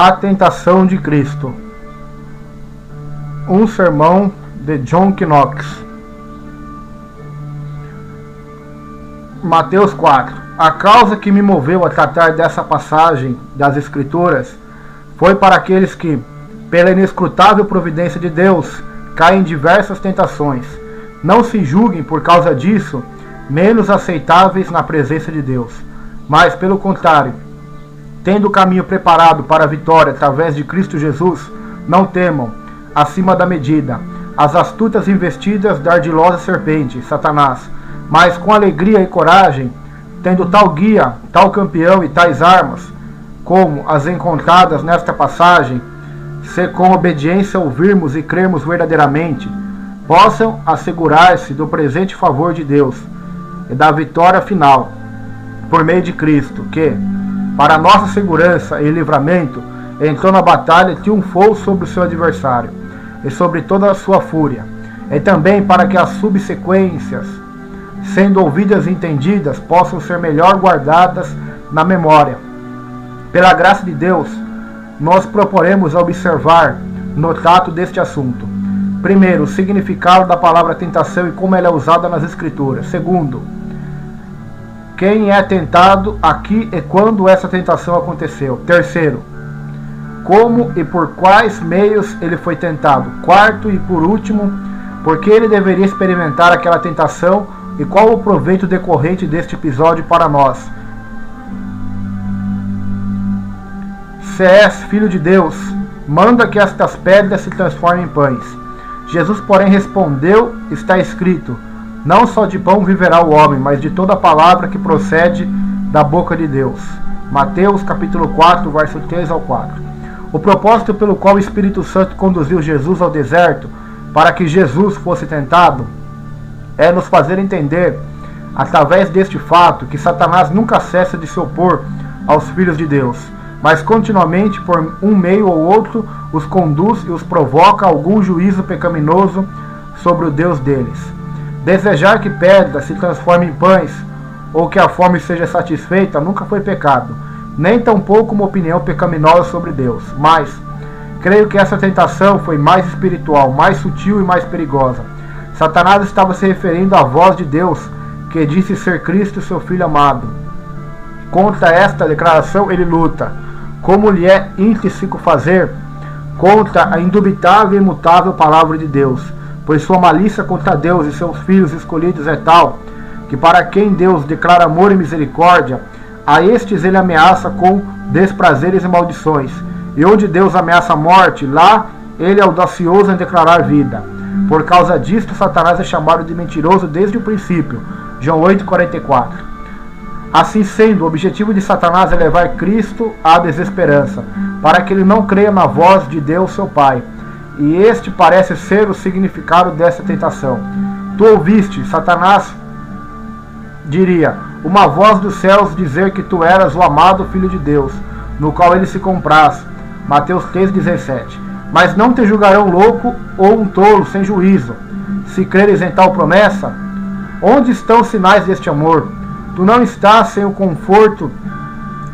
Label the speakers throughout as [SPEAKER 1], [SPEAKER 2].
[SPEAKER 1] A tentação de Cristo. Um sermão de John Knox. Mateus 4. A causa que me moveu a tratar dessa passagem das Escrituras foi para aqueles que, pela inescrutável providência de Deus, caem em diversas tentações. Não se julguem por causa disso menos aceitáveis na presença de Deus, mas, pelo contrário, tendo o caminho preparado para a vitória através de Cristo Jesus, não temam, acima da medida, as astutas investidas da ardilosa serpente, Satanás, mas com alegria e coragem, tendo tal guia, tal campeão e tais armas, como as encontradas nesta passagem, se com obediência ouvirmos e crermos verdadeiramente, possam assegurar-se do presente favor de Deus e da vitória final, por meio de Cristo, que, para nossa segurança e livramento, entrou na batalha e triunfou sobre o seu adversário e sobre toda a sua fúria, e também para que as subsequências, sendo ouvidas e entendidas, possam ser melhor guardadas na memória. Pela graça de Deus, nós proporemos observar no trato deste assunto. Primeiro, o significado da palavra tentação e como ela é usada nas Escrituras. Segundo, quem é tentado aqui e quando essa tentação aconteceu. Terceiro, como e por quais meios ele foi tentado. Quarto e por último, por que ele deveria experimentar aquela tentação e qual o proveito decorrente deste episódio para nós. Se és filho de Deus, manda que estas pedras se transformem em pães. Jesus, porém, respondeu: está escrito, não só de pão viverá o homem, mas de toda palavra que procede da boca de Deus. Mateus capítulo 4, verso 3 ao 4. O propósito pelo qual o Espírito Santo conduziu Jesus ao deserto, para que Jesus fosse tentado, é nos fazer entender, através deste fato, que Satanás nunca cessa de se opor aos filhos de Deus, mas continuamente, por um meio ou outro, os conduz e os provoca a algum juízo pecaminoso sobre o Deus deles. Desejar que pedras se transformem em pães, ou que a fome seja satisfeita, nunca foi pecado, nem tampouco uma opinião pecaminosa sobre Deus. Mas, creio que essa tentação foi mais espiritual, mais sutil e mais perigosa. Satanás estava se referindo à voz de Deus, que disse ser Cristo, seu Filho amado. Contra esta declaração ele luta, como lhe é intrínseco fazer, contra a indubitável e imutável palavra de Deus, pois sua malícia contra Deus e seus filhos escolhidos é tal, que para quem Deus declara amor e misericórdia, a estes ele ameaça com desprazeres e maldições, e onde Deus ameaça a morte, lá ele é audacioso em declarar vida. Por causa disto, Satanás é chamado de mentiroso desde o princípio. João 8,44. Assim sendo, o objetivo de Satanás é levar Cristo à desesperança, para que ele não creia na voz de Deus, seu Pai. E este parece ser o significado dessa tentação. Tu ouviste, Satanás diria, uma voz dos céus dizer que tu eras o amado Filho de Deus, no qual ele se compraz. Mateus 3,17. Mas não te julgarão louco ou um tolo sem juízo, se creres em tal promessa? Onde estão os sinais deste amor? Tu não estás sem o conforto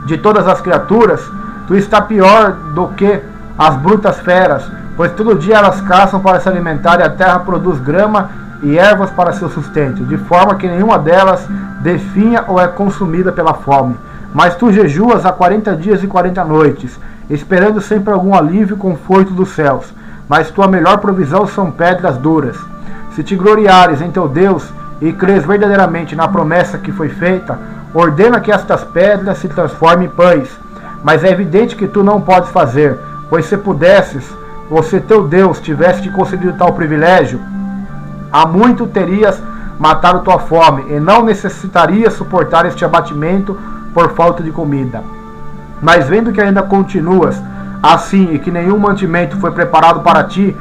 [SPEAKER 1] de todas as criaturas? Tu está pior do que as brutas feras, pois todo dia elas caçam para se alimentar e a terra produz grama e ervas para seu sustento, de forma que nenhuma delas definha ou é consumida pela fome. Mas tu jejuas há 40 dias e 40 noites, esperando sempre algum alívio e conforto dos céus, mas tua melhor provisão são pedras duras. Se te gloriares em teu Deus e crês verdadeiramente na promessa que foi feita, ordena que estas pedras se transformem em pães. Mas é evidente que tu não podes fazer, pois se pudesses, ou se teu Deus tivesse te concedido tal privilégio, há muito terias matado tua fome, e não necessitarias suportar este abatimento por falta de comida. Mas vendo que ainda continuas assim e que nenhum mantimento foi preparado para ti,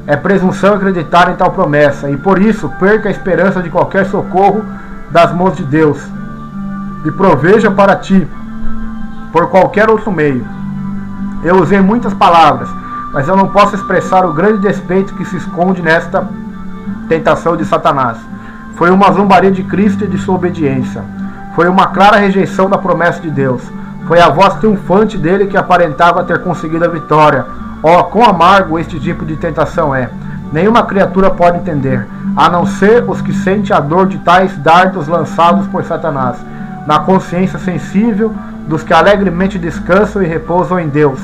[SPEAKER 1] é presunção acreditar em tal promessa, e por isso perca a esperança de qualquer socorro das mãos de Deus, e proveja para ti por qualquer outro meio. Eu usei muitas palavras, mas eu não posso expressar o grande despeito que se esconde nesta tentação de Satanás. Foi uma zombaria de Cristo e de sua obediência. Foi uma clara rejeição da promessa de Deus. Foi a voz triunfante dele que aparentava ter conseguido a vitória. Oh, quão amargo este tipo de tentação é! Nenhuma criatura pode entender, a não ser os que sentem a dor de tais dardos lançados por Satanás, na consciência sensível dos que alegremente descansam e repousam em Deus,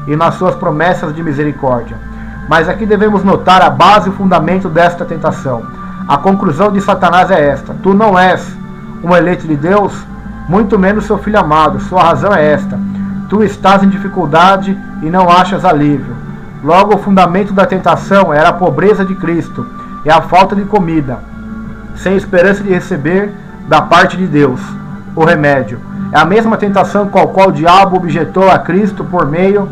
[SPEAKER 1] e nas suas promessas de misericórdia. Mas aqui devemos notar a base e o fundamento desta tentação. A conclusão de Satanás é esta: tu não és um eleito de Deus, muito menos seu filho amado. Sua razão é esta: tu estás em dificuldade e não achas alívio. Logo, o fundamento da tentação era a pobreza de Cristo e a falta de comida, sem esperança de receber da parte de Deus o remédio. É a mesma tentação com a qual o diabo objetou a Cristo por meio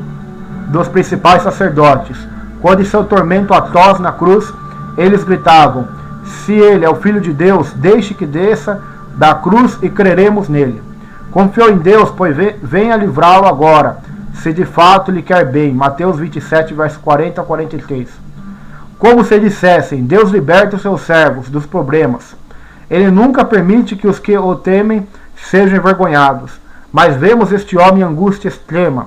[SPEAKER 1] dos principais sacerdotes. Quando em seu tormento atroz na cruz, eles gritavam: se ele é o Filho de Deus, deixe que desça da cruz e creremos nele. Confiou em Deus, pois venha livrá-lo agora, se de fato lhe quer bem. Mateus 27, verso 40 a 43. Como se dissessem: Deus liberta os seus servos dos problemas. Ele nunca permite que os que o temem sejam envergonhados. Mas vemos este homem em angústia extrema.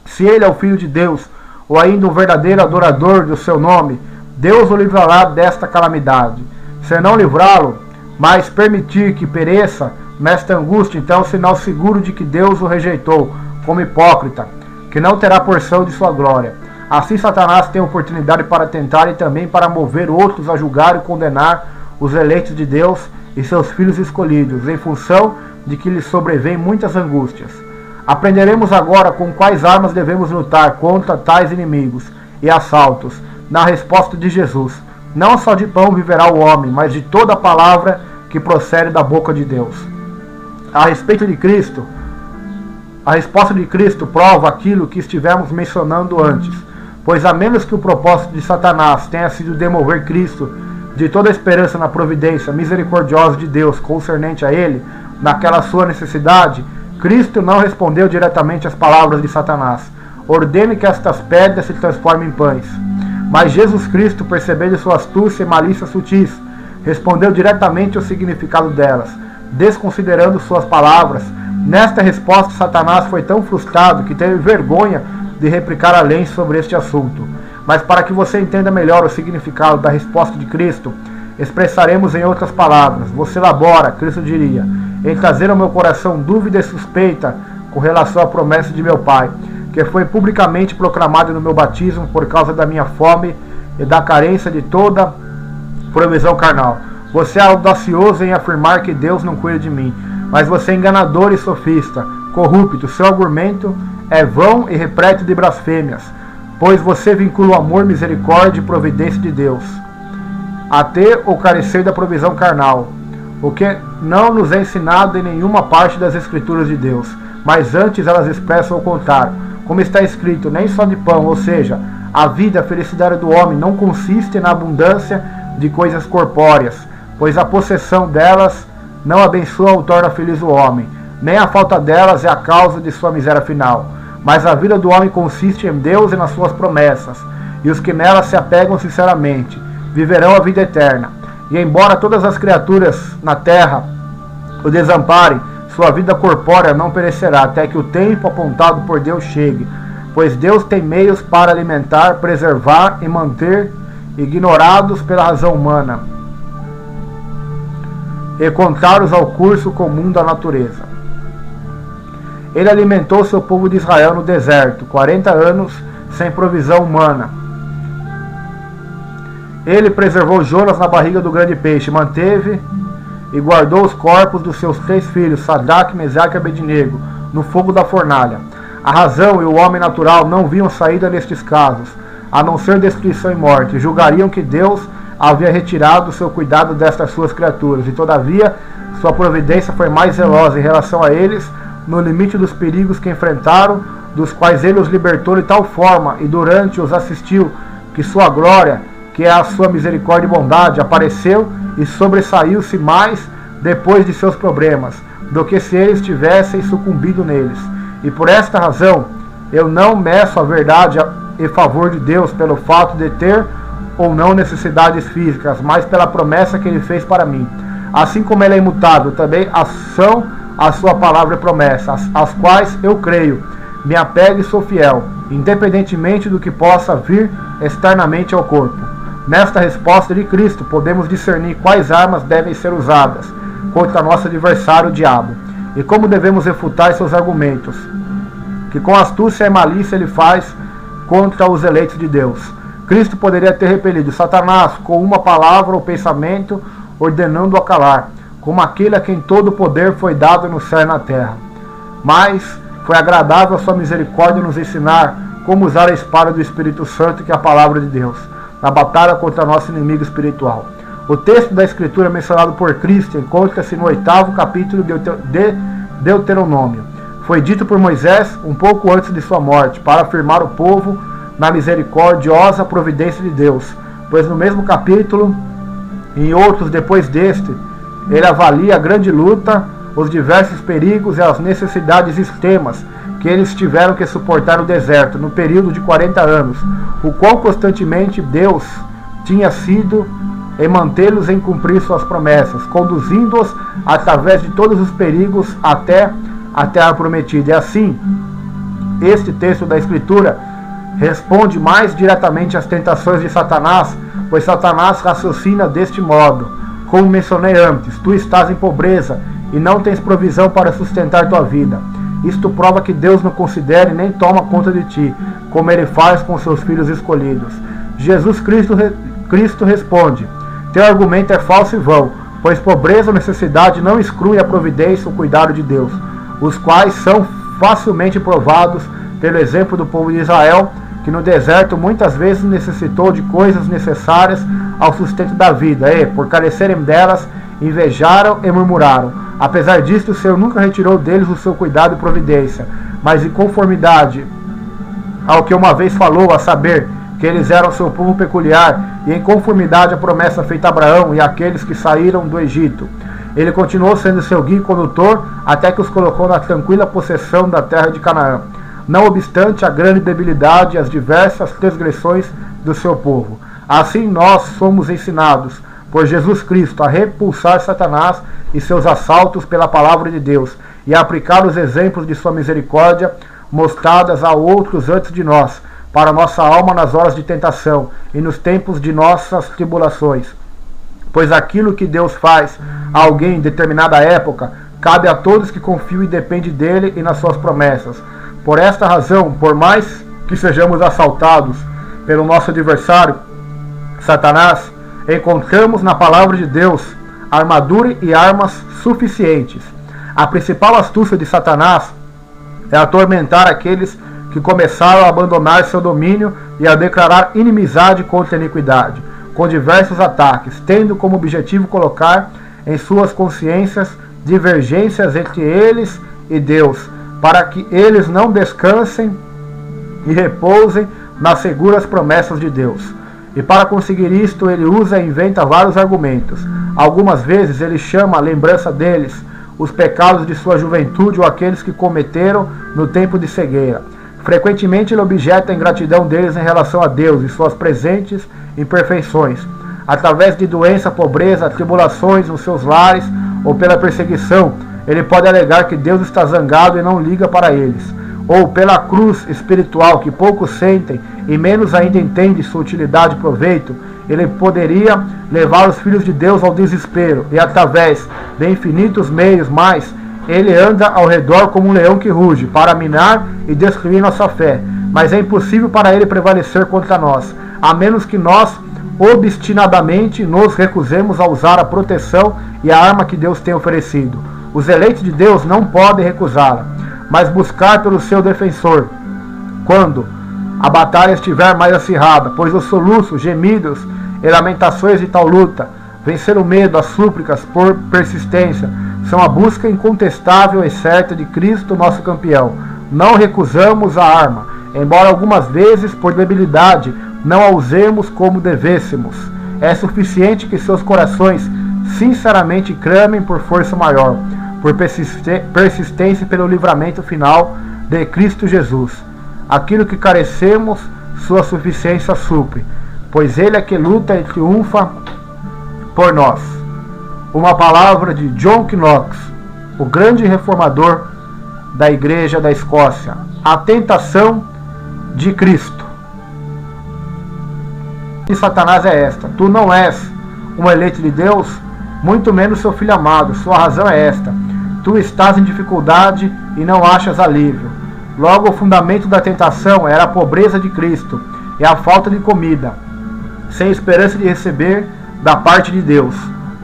[SPEAKER 1] Se ele é o Filho de Deus, ou ainda um verdadeiro adorador do seu nome, Deus o livrará desta calamidade. Se não livrá-lo, mas permitir que pereça nesta angústia, então sinal seguro de que Deus o rejeitou como hipócrita, que não terá porção de sua glória. Assim Satanás tem oportunidade para tentar e também para mover outros a julgar e condenar os eleitos de Deus e seus filhos escolhidos, em função de que lhes sobrevêm muitas angústias. Aprenderemos agora com quais armas devemos lutar contra tais inimigos e assaltos, na resposta de Jesus: não só de pão viverá o homem, mas de toda a palavra que procede da boca de Deus. A respeito de Cristo, a resposta de Cristo prova aquilo que estivemos mencionando antes, pois a menos que o propósito de Satanás tenha sido demover Cristo de toda a esperança na providência misericordiosa de Deus concernente a ele, naquela sua necessidade, Cristo não respondeu diretamente às palavras de Satanás: ordene que estas pedras se transformem em pães. Mas Jesus Cristo, percebendo sua astúcia e malícia sutis, respondeu diretamente ao significado delas, desconsiderando suas palavras. Nesta resposta, Satanás foi tão frustrado que teve vergonha de replicar além sobre este assunto. Mas para que você entenda melhor o significado da resposta de Cristo, expressaremos em outras palavras. Você labora, Cristo diria, em trazer ao meu coração dúvida e suspeita com relação à promessa de meu Pai, que foi publicamente proclamada no meu batismo por causa da minha fome e da carência de toda provisão carnal. Você é audacioso em afirmar que Deus não cuida de mim, mas você é enganador e sofista, corrupto. Seu argumento é vão e repleto de blasfêmias, pois você vincula o amor, misericórdia e providência de Deus a ter ou carecer da provisão carnal, o que não nos é ensinado em nenhuma parte das Escrituras de Deus, mas antes elas expressam o contrário. Como está escrito: nem só de pão, ou seja, a vida e a felicidade do homem não consiste na abundância de coisas corpóreas, pois a possessão delas não abençoa ou torna feliz o homem, nem a falta delas é a causa de sua miséria final. Mas a vida do homem consiste em Deus e nas suas promessas, e os que nelas se apegam sinceramente viverão a vida eterna. E embora todas as criaturas na terra o desamparem, sua vida corpórea não perecerá até que o tempo apontado por Deus chegue, pois Deus tem meios para alimentar, preservar e manter ignorados pela razão humana e contar-os ao curso comum da natureza. Ele alimentou seu povo de Israel no deserto, 40 anos sem provisão humana. Ele preservou Jonas na barriga do grande peixe, manteve e guardou os corpos dos seus 3 filhos, Sadraque, Mesaque e Abednego, no fogo da fornalha. A razão e o homem natural não viam saída nestes casos, a não ser destruição e morte. Julgariam que Deus havia retirado seu cuidado destas suas criaturas, e todavia sua providência foi mais zelosa em relação a eles, no limite dos perigos que enfrentaram, dos quais ele os libertou de tal forma e durante os assistiu, que sua glória, que é a sua misericórdia e bondade, apareceu e sobressaiu-se mais depois de seus problemas, do que se eles tivessem sucumbido neles. E por esta razão, eu não meço a verdade em favor de Deus pelo fato de ter ou não necessidades físicas, mas pela promessa que ele fez para mim. Assim como ele é imutável, também são a sua palavra e promessa, às quais eu creio, me apego e sou fiel, independentemente do que possa vir externamente ao corpo. Nesta resposta de Cristo, podemos discernir quais armas devem ser usadas contra nosso adversário, o diabo, e como devemos refutar seus argumentos, que com astúcia e malícia ele faz contra os eleitos de Deus. Cristo poderia ter repelido Satanás com uma palavra ou pensamento, ordenando-o a calar, como aquele a quem todo o poder foi dado no céu e na terra. Mas foi agradável a sua misericórdia nos ensinar como usar a espada do Espírito Santo, que é a palavra de Deus, na batalha contra nosso inimigo espiritual. O texto da Escritura mencionado por Cristo encontra-se no 8º capítulo de Deuteronômio. Foi dito por Moisés um pouco antes de sua morte, para afirmar o povo na misericordiosa providência de Deus, pois no mesmo capítulo, e em outros depois deste, ele avalia a grande luta, os diversos perigos e as necessidades extremas que eles tiveram que suportar no deserto, no período de 40 anos, o qual constantemente Deus tinha sido em mantê-los em cumprir suas promessas, conduzindo-os através de todos os perigos até a terra prometida. E assim, este texto da Escritura responde mais diretamente às tentações de Satanás, pois Satanás raciocina deste modo: como mencionei antes, tu estás em pobreza e não tens provisão para sustentar tua vida. Isto prova que Deus não considera e nem toma conta de ti, como ele faz com seus filhos escolhidos. Jesus Cristo responde: teu argumento é falso e vão, pois pobreza ou necessidade não exclui a providência ou cuidado de Deus, os quais são facilmente provados pelo exemplo do povo de Israel, que no deserto muitas vezes necessitou de coisas necessárias ao sustento da vida, e, por carecerem delas, invejaram e murmuraram. Apesar disto, o Senhor nunca retirou deles o seu cuidado e providência, mas em conformidade ao que uma vez falou, a saber, que eles eram seu povo peculiar, e em conformidade à promessa feita a Abraão e àqueles que saíram do Egito. Ele continuou sendo seu guia e condutor, até que os colocou na tranquila possessão da terra de Canaã, não obstante a grande debilidade e as diversas transgressões do seu povo. Assim nós somos ensinados por Jesus Cristo a repulsar Satanás e seus assaltos pela palavra de Deus, e a aplicar os exemplos de sua misericórdia mostradas a outros antes de nós, para nossa alma nas horas de tentação e nos tempos de nossas tribulações. Pois aquilo que Deus faz a alguém em determinada época, cabe a todos que confiam e dependem dele e nas suas promessas. Por esta razão, por mais que sejamos assaltados pelo nosso adversário, Satanás, encontramos na palavra de Deus armadura e armas suficientes. A principal astúcia de Satanás é atormentar aqueles que começaram a abandonar seu domínio e a declarar inimizade contra a iniquidade, com diversos ataques, tendo como objetivo colocar em suas consciências divergências entre eles e Deus, para que eles não descansem e repousem nas seguras promessas de Deus. E para conseguir isto, ele usa e inventa vários argumentos. Algumas vezes ele chama à lembrança deles os pecados de sua juventude ou aqueles que cometeram no tempo de cegueira. Frequentemente ele objeta a ingratidão deles em relação a Deus e suas presentes imperfeições, através de doença, pobreza, tribulações nos seus lares ou pela perseguição. Ele pode alegar que Deus está zangado e não liga para eles, ou pela cruz espiritual que poucos sentem e menos ainda entendem sua utilidade e proveito. Ele poderia levar os filhos de Deus ao desespero, e através de infinitos meios mais, ele anda ao redor como um leão que ruge, para minar e destruir nossa fé. Mas é impossível para ele prevalecer contra nós, a menos que nós obstinadamente nos recusemos a usar a proteção e a arma que Deus tem oferecido. Os eleitos de Deus não podem recusá-la, mas buscar pelo seu defensor, quando a batalha estiver mais acirrada, pois os soluços, gemidos e lamentações de tal luta, vencer o medo, as súplicas por persistência, são a busca incontestável e certa de Cristo, nosso campeão. Não recusamos a arma, embora algumas vezes, por debilidade, não a usemos como devêssemos. É suficiente que seus corações sinceramente clamem por força maior, por persistência e pelo livramento final de Cristo Jesus. Aquilo que carecemos, sua suficiência supre, pois ele é que luta e triunfa por nós. Uma palavra de John Knox. o grande reformador da Igreja da Escócia. A tentação de Cristo. E Satanás é esta: tu não és um eleito de Deus, muito menos seu filho amado. Sua razão é esta: tu estás em dificuldade e não achas alívio. Logo, o fundamento da tentação era a pobreza de Cristo e a falta de comida, sem esperança de receber da parte de Deus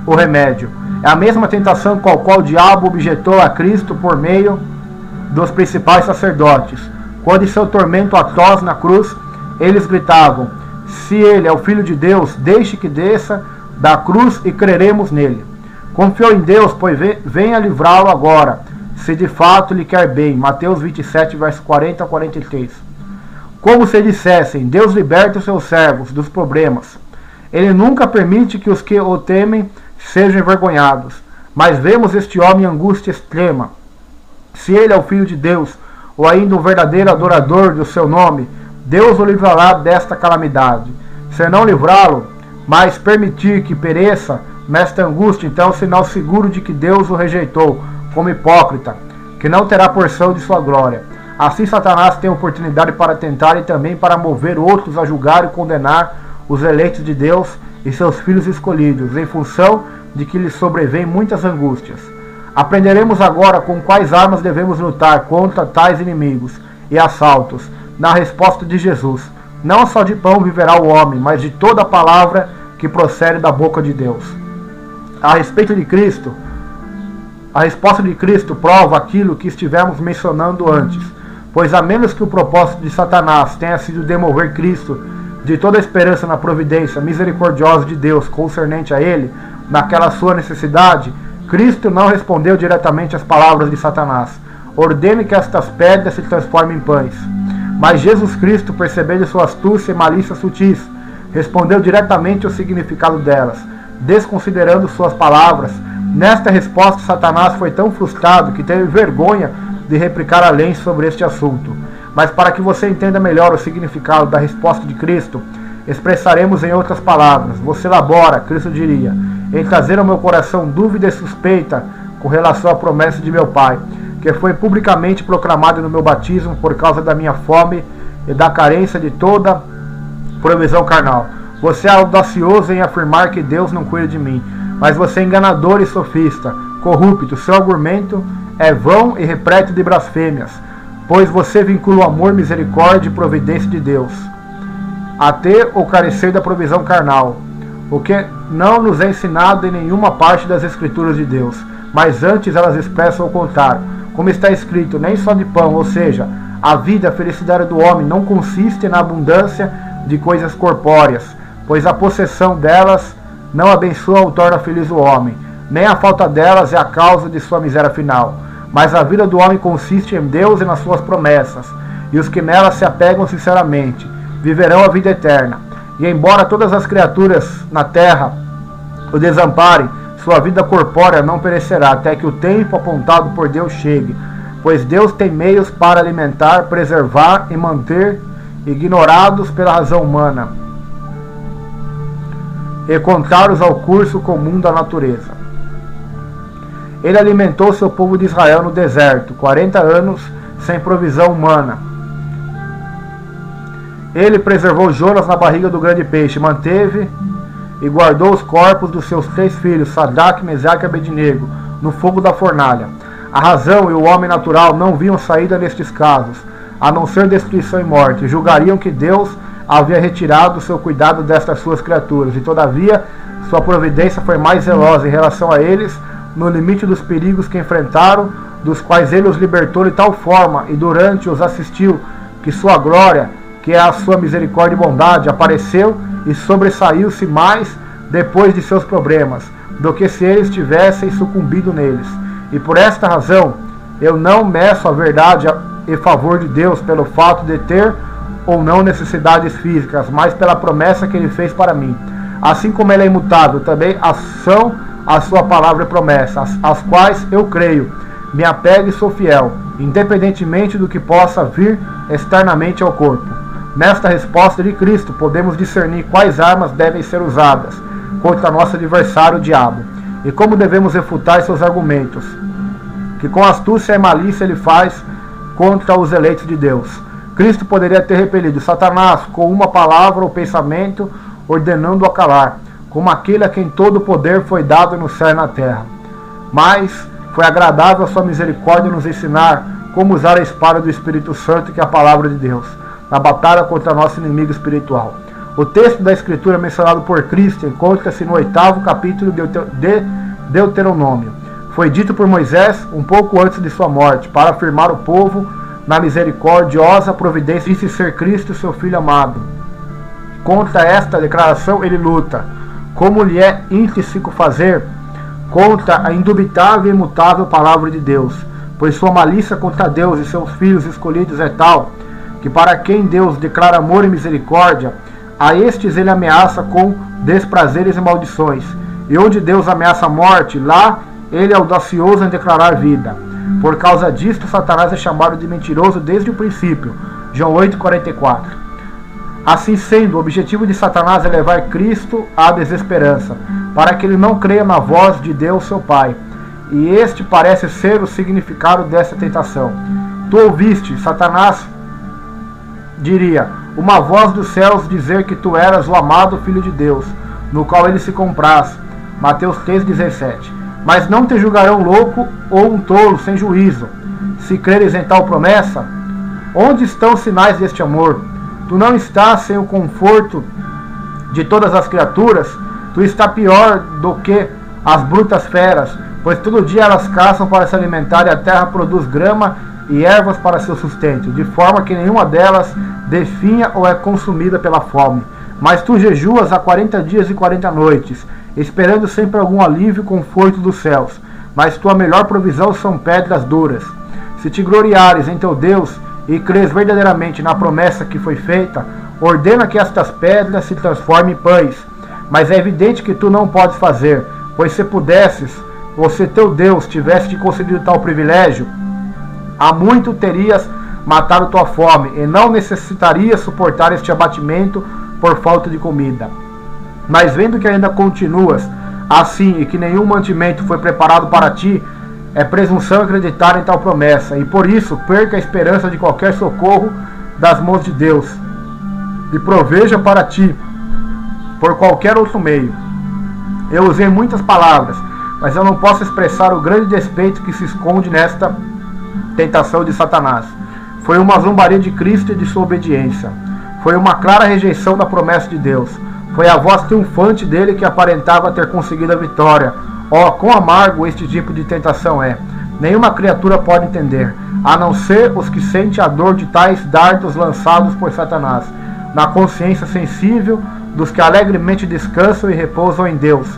[SPEAKER 1] o remédio. É a mesma tentação com a qual o diabo objetou a Cristo por meio dos principais sacerdotes. Quando em seu tormento atroz na cruz, eles gritavam: se ele é o Filho de Deus, deixe que desça da cruz e creremos nele. Confiou em Deus, pois venha livrá-lo agora, se de fato lhe quer bem. Mateus 27, verso 40 a 43. Como se dissessem: Deus liberta os seus servos dos problemas. Ele nunca permite que os que o temem sejam envergonhados. Mas vemos este homem em angústia extrema. Se ele é o Filho de Deus, ou ainda um verdadeiro adorador do seu nome, Deus o livrará desta calamidade. Se não livrá-lo, mas permitir que pereça nesta angústia, então é um sinal seguro de que Deus o rejeitou como hipócrita, que não terá porção de sua glória. Assim Satanás tem oportunidade para tentar e também para mover outros a julgar e condenar os eleitos de Deus e seus filhos escolhidos, em função de que lhes sobrevêm muitas angústias. Aprenderemos agora com quais armas devemos lutar contra tais inimigos e assaltos, na resposta de Jesus: não só de pão viverá o homem, mas de toda a palavra que procede da boca de Deus. A respeito de Cristo, a resposta de Cristo prova aquilo que estivemos mencionando antes, pois a menos que o propósito de Satanás tenha sido demover Cristo de toda a esperança na providência misericordiosa de Deus concernente a ele, naquela sua necessidade, Cristo não respondeu diretamente às palavras de Satanás: ordene que estas pedras se transformem em pães. Mas Jesus Cristo, percebendo sua astúcia e malícia sutis, respondeu diretamente o significado delas, desconsiderando suas palavras. Nesta resposta, Satanás foi tão frustrado que teve vergonha de replicar além sobre este assunto. Mas para que você entenda melhor o significado da resposta de Cristo, expressaremos em outras palavras. Você labora, Cristo diria, em trazer ao meu coração dúvida e suspeita com relação à promessa de meu Pai, que foi publicamente proclamada no meu batismo por causa da minha fome e da carência de toda provisão carnal. Você é audacioso em afirmar que Deus não cuida de mim, mas você é enganador e sofista, corrupto. Seu argumento é vão e repleto de blasfêmias, pois você vincula o amor, misericórdia e providência de Deus a ter ou carecer da provisão carnal, o que não nos é ensinado em nenhuma parte das Escrituras de Deus, mas antes elas expressam o contrário. Como está escrito: nem só de pão, ou seja, a vida, a felicidade do homem não consiste na abundância de coisas corpóreas, pois a possessão delas não abençoa ou torna feliz o homem, nem a falta delas é a causa de sua miséria final. Mas a vida do homem consiste em Deus e nas suas promessas, e os que nelas se apegam sinceramente viverão a vida eterna. E embora todas as criaturas na terra o desamparem, sua vida corpórea não perecerá até que o tempo apontado por Deus chegue, pois Deus tem meios para alimentar, preservar e manter ignorados pela razão humana e contrários ao curso comum da natureza. Ele alimentou seu povo de Israel no deserto, 40 anos sem provisão humana. Ele preservou Jonas na barriga do grande peixe, manteve e guardou os corpos dos seus 3 filhos, Sadraque, Mesaque e Abednego, no fogo da fornalha. A razão e o homem natural não viam saída nestes casos, a não ser destruição e morte. Julgariam que Deus havia retirado seu cuidado destas suas criaturas, e todavia sua providência foi mais zelosa em relação a eles, no limite dos perigos que enfrentaram, dos quais ele os libertou de tal forma e durante os assistiu, que sua glória, que é a sua misericórdia e bondade, apareceu e sobressaiu-se mais depois de seus problemas, do que se eles tivessem sucumbido neles. E por esta razão, eu não meço a verdade em favor de Deus pelo fato de ter ou não necessidades físicas, mas pela promessa que ele fez para mim. Assim como ele é imutável, também são a sua palavra e promessa, às quais eu creio, me apego e sou fiel, independentemente do que possa vir externamente ao corpo. Nesta resposta de Cristo, podemos discernir quais armas devem ser usadas contra nosso adversário, o diabo, e como devemos refutar seus argumentos. que com astúcia e malícia ele faz contra os eleitos de Deus. Cristo poderia ter repelido Satanás com uma palavra ou pensamento, ordenando-o a calar, como aquele a quem todo o poder foi dado no céu e na terra. Mas foi agradável a sua misericórdia nos ensinar como usar a espada do Espírito Santo, que é a palavra de Deus, na batalha contra nosso inimigo espiritual. O texto da Escritura mencionado por Cristo encontra-se no 8º capítulo de Deuteronômio. Foi dito por Moisés um pouco antes de sua morte, para afirmar o povo na misericordiosa providência de ser Cristo, seu Filho amado. Contra esta declaração ele luta, como lhe é intrínseco fazer, contra a indubitável e imutável palavra de Deus, pois sua malícia contra Deus e seus filhos escolhidos é tal, que para quem Deus declara amor e misericórdia, a estes ele ameaça com desprazeres e maldições, e onde Deus ameaça a morte, lá ele é audacioso em declarar vida. Por causa disto, Satanás é chamado de mentiroso desde o princípio. João 8,44. Assim sendo, o objetivo de Satanás é levar Cristo à desesperança, para que ele não creia na voz de Deus, seu Pai. E este parece ser o significado dessa tentação. Tu ouviste, Satanás diria, uma voz dos céus dizer que tu eras o amado Filho de Deus, no qual ele se compraz. Mateus 3,17. Mas não te julgarão louco ou um tolo sem juízo, se creres em tal promessa? Onde estão os sinais deste amor? Tu não estás sem o conforto de todas as criaturas? Tu está pior do que as brutas feras, pois todo dia elas caçam para se alimentar e a terra produz grama e ervas para seu sustento, de forma que nenhuma delas definha ou é consumida pela fome. Mas tu jejuas há 40 dias e 40 noites, esperando sempre algum alívio e conforto dos céus. Mas tua melhor provisão são pedras duras. Se te gloriares em teu Deus e crês verdadeiramente na promessa que foi feita, ordena que estas pedras se transformem em pães. Mas é evidente que tu não podes fazer, pois se pudesses, ou se teu Deus tivesse te concedido tal privilégio, há muito terias matado tua fome, e não necessitarias suportar este abatimento por falta de comida. Mas vendo que ainda continuas assim e que nenhum mantimento foi preparado para ti, é presunção acreditar em tal promessa, e por isso perca a esperança de qualquer socorro das mãos de Deus, e proveja para ti por qualquer outro meio. Eu usei muitas palavras, mas eu não posso expressar o grande despeito que se esconde nesta tentação de Satanás. Foi uma zombaria de Cristo e de sua obediência. Foi uma clara rejeição da promessa de Deus. Foi a voz triunfante dele que aparentava ter conseguido a vitória. Oh, quão amargo este tipo de tentação é! Nenhuma criatura pode entender, a não ser os que sentem a dor de tais dardos lançados por Satanás, na consciência sensível dos que alegremente descansam e repousam em Deus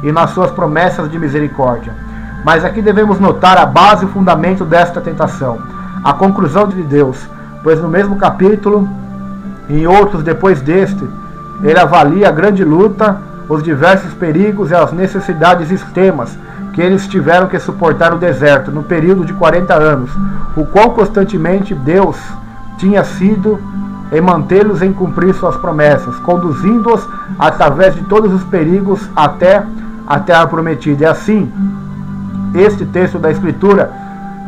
[SPEAKER 1] e nas suas promessas de misericórdia. Mas aqui devemos notar a base e o fundamento desta tentação, a conclusão de Deus, pois no mesmo capítulo, e em outros depois deste, ele avalia a grande luta, os diversos perigos e as necessidades extremas que eles tiveram que suportar no deserto, no período de 40 anos, o qual constantemente Deus tinha sido em mantê-los em cumprir suas promessas, conduzindo-os através de todos os perigos até a terra prometida. E assim, este texto da Escritura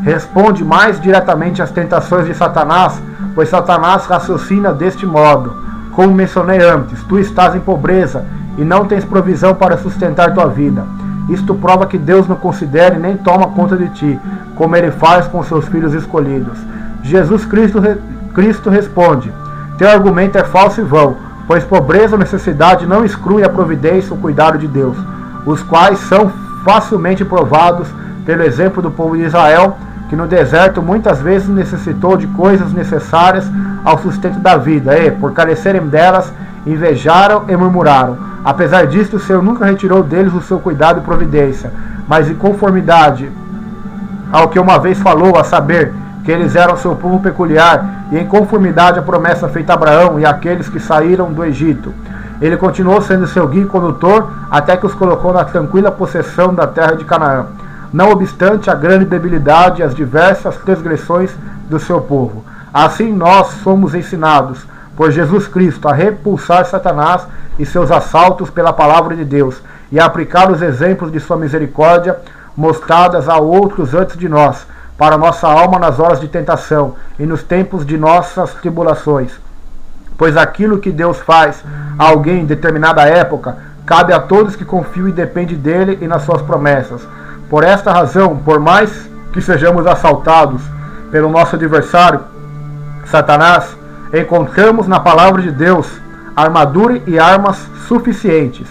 [SPEAKER 1] responde mais diretamente às tentações de Satanás, pois Satanás raciocina deste modo: como mencionei antes, tu estás em pobreza e não tens provisão para sustentar tua vida. Isto prova que Deus não considera e nem toma conta de ti, como ele faz com seus filhos escolhidos. Jesus Cristo responde: teu argumento é falso e vão, pois pobreza ou necessidade não exclui a providência ou cuidado de Deus, os quais são facilmente provados pelo exemplo do povo de Israel, que no deserto muitas vezes necessitou de coisas necessárias ao sustento da vida, e, por carecerem delas, invejaram e murmuraram. Apesar disto, o Senhor nunca retirou deles o seu cuidado e providência, mas em conformidade ao que uma vez falou, a saber, que eles eram seu povo peculiar, e em conformidade à promessa feita a Abraão e àqueles que saíram do Egito. Ele continuou sendo seu guia e condutor, até que os colocou na tranquila possessão da terra de Canaã, não obstante a grande debilidade e as diversas transgressões do seu povo. Assim nós somos ensinados por Jesus Cristo a repulsar Satanás e seus assaltos pela palavra de Deus, e a aplicar os exemplos de sua misericórdia mostradas a outros antes de nós, para nossa alma nas horas de tentação e nos tempos de nossas tribulações. Pois aquilo que Deus faz a alguém em determinada época, cabe a todos que confiam e dependem dele e nas suas promessas. Por esta razão, por mais que sejamos assaltados pelo nosso adversário, Satanás, encontramos na palavra de Deus armadura e armas suficientes.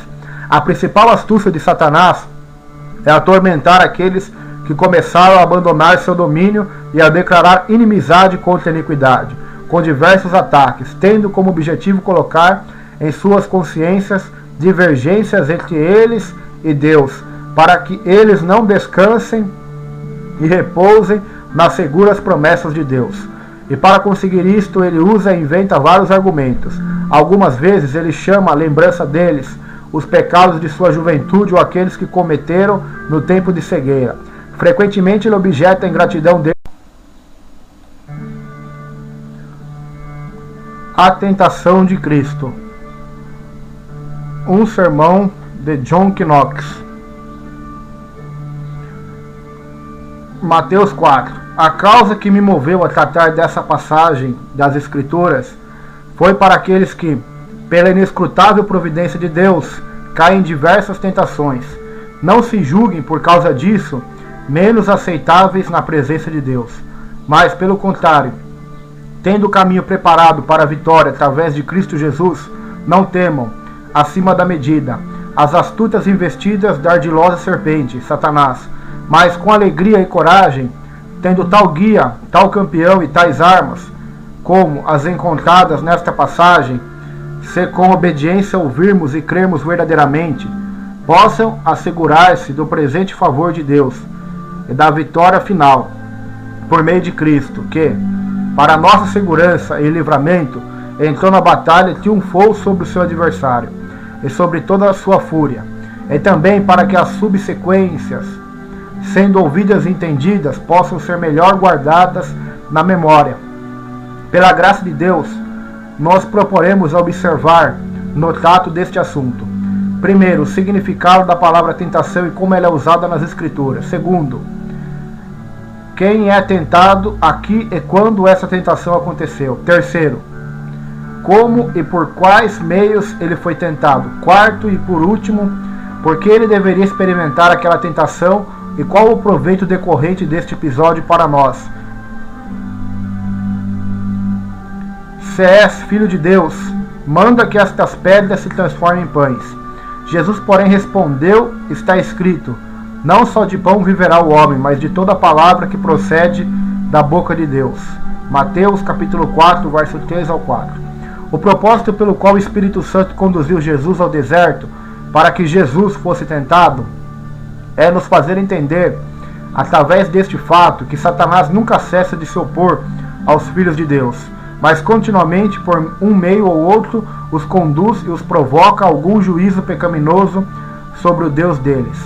[SPEAKER 1] A principal astúcia de Satanás é atormentar aqueles que começaram a abandonar seu domínio e a declarar inimizade contra a iniquidade, com diversos ataques, tendo como objetivo colocar em suas consciências divergências entre eles e Deus, para que eles não descansem e repousem nas seguras promessas de Deus. E para conseguir isto, ele usa e inventa vários argumentos. Algumas vezes ele chama a lembrança deles os pecados de sua juventude ou aqueles que cometeram no tempo de cegueira. Frequentemente ele objeta a ingratidão deles. A tentação de Cristo. Um sermão de John Knox. Mateus 4. A causa que me moveu a tratar dessa passagem das Escrituras foi para aqueles que, pela inescrutável providência de Deus, caem em diversas tentações. Não se julguem por causa disso menos aceitáveis na presença de Deus, mas pelo contrário, tendo o caminho preparado para a vitória através de Cristo Jesus, não temam, acima da medida, as astutas investidas da ardilosa serpente, Satanás, mas com alegria e coragem, tendo tal guia, tal campeão e tais armas, como as encontradas nesta passagem, se com obediência ouvirmos e crermos verdadeiramente, possam assegurar-se do presente favor de Deus e da vitória final, por meio de Cristo, que, para nossa segurança e livramento, entrou na batalha e triunfou sobre o seu adversário, e sobre toda a sua fúria, e também para que as subsequências, sendo ouvidas e entendidas, possam ser melhor guardadas na memória. Pela graça de Deus, nós proporemos observar no trato deste assunto. Primeiro, o significado da palavra tentação e como ela é usada nas Escrituras. Segundo, quem é tentado aqui e quando essa tentação aconteceu. Terceiro, como e por quais meios ele foi tentado. Quarto e por último, por que ele deveria experimentar aquela tentação e qual o proveito decorrente deste episódio para nós. Se és filho de Deus, manda que estas pedras se transformem em pães. Jesus, porém, respondeu, está escrito, não só de pão viverá o homem, mas de toda palavra que procede da boca de Deus. Mateus capítulo 4, verso 3 ao 4. O propósito pelo qual o Espírito Santo conduziu Jesus ao deserto, para que Jesus fosse tentado, é nos fazer entender, através deste fato, que Satanás nunca cessa de se opor aos filhos de Deus, mas continuamente, por um meio ou outro, os conduz e os provoca a algum juízo pecaminoso sobre o Deus deles.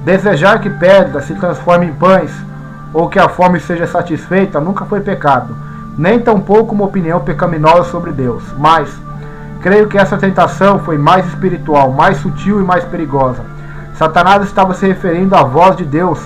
[SPEAKER 1] Desejar que pedras se transformem em pães, ou que a fome seja satisfeita, nunca foi pecado, nem tampouco uma opinião pecaminosa sobre Deus. Mas, creio que essa tentação foi mais espiritual, mais sutil e mais perigosa. Satanás estava se referindo à voz de Deus